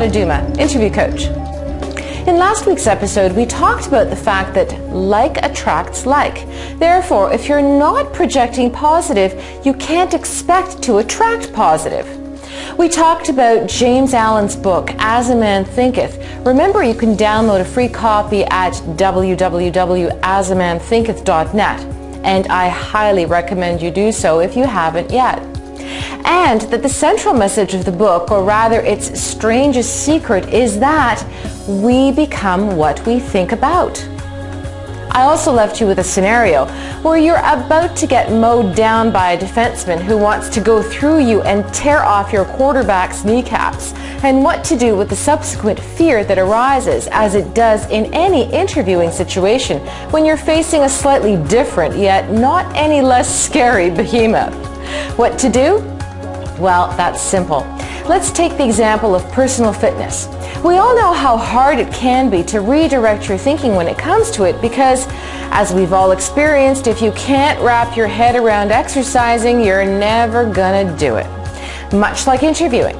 Donna Duma, interview coach. In last week's episode, we talked about the fact that like attracts like. Therefore, if you're not projecting positive, you can't expect to attract positive. We talked about James Allen's book, As a Man Thinketh. Remember, you can download a free copy at www.asamanthinketh.net, and I highly recommend you do so if you haven't yet. And that the central message of the book, or rather its strangest secret, is that we become what we think about. I also left you with a scenario where you're about to get mowed down by a defenseman who wants to go through you and tear off your quarterback's kneecaps, and what to do with the subsequent fear that arises, as it does in any interviewing situation when you're facing a slightly different yet not any less scary behemoth. What to do? Well, that's simple. Let's take the example of personal fitness. We all know how hard it can be to redirect your thinking when it comes to it because, as we've all experienced, if you can't wrap your head around exercising, you're never gonna do it. Much like interviewing.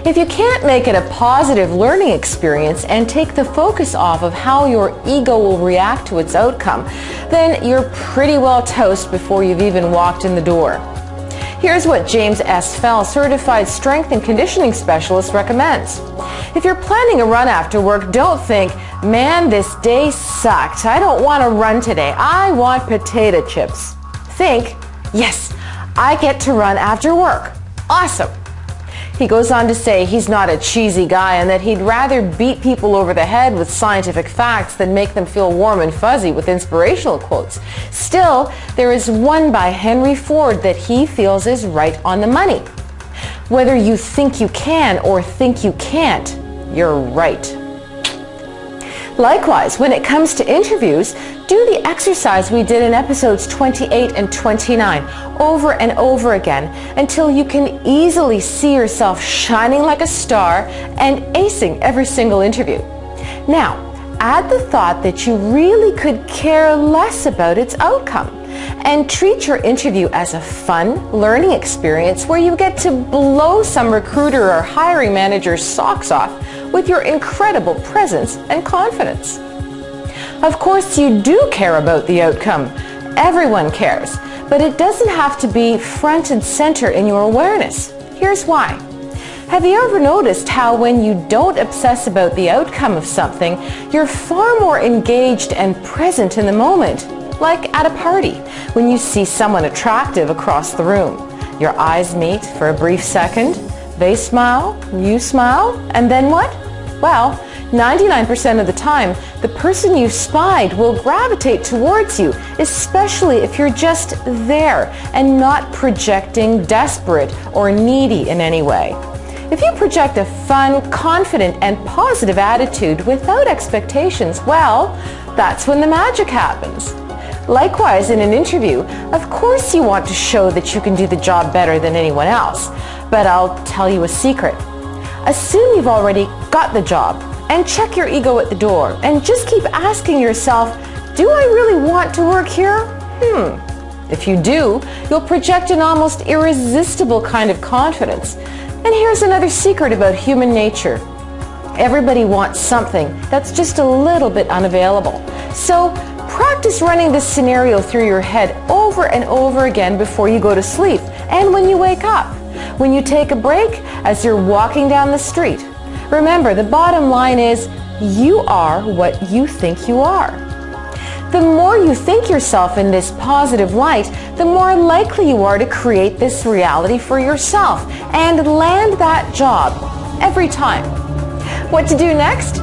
If you can't make it a positive learning experience and take the focus off of how your ego will react to its outcome, then you're pretty well toast before you've even walked in the door. Here's what James S. Fell, certified strength and conditioning specialist, recommends. If you're planning a run after work, don't think, man, this day sucked. I don't want to run today. I want potato chips. Think, yes, I get to run after work. Awesome. He goes on to say he's not a cheesy guy and that he'd rather beat people over the head with scientific facts than make them feel warm and fuzzy with inspirational quotes. Still, there is one by Henry Ford that he feels is right on the money. Whether you think you can or think you can't, you're right. Likewise, when it comes to interviews, do the exercise we did in episodes 28 and 29 over and over again until you can easily see yourself shining like a star and acing every single interview. Now, add the thought that you really could care less about its outcome and treat your interview as a fun learning experience where you get to blow some recruiter or hiring manager's socks off with your incredible presence and confidence. Of course, you do care about the outcome. Everyone cares, but it doesn't have to be front and center in your awareness. Here's why. Have you ever noticed how when you don't obsess about the outcome of something, you're far more engaged and present in the moment? Like at a party, when you see someone attractive across the room. Your eyes meet for a brief second, they smile, you smile, and then what? Well, 99% of the time, the person you spied will gravitate towards you, especially if you're just there and not projecting desperate or needy in any way. If you project a fun, confident, and positive attitude without expectations, well, that's when the magic happens. Likewise, in an interview, of course you want to show that you can do the job better than anyone else. But I'll tell you a secret. Assume you've already got the job and check your ego at the door and just keep asking yourself, do I really want to work here? If you do, you'll project an almost irresistible kind of confidence. And here's another secret about human nature. Everybody wants something that's just a little bit unavailable. So practice running this scenario through your head over and over again before you go to sleep and when you wake up, when you take a break, as you're walking down the street. Remember, the bottom line is you are what you think you are. The more you think yourself in this positive light, the more likely you are to create this reality for yourself and land that job every time. What to do next?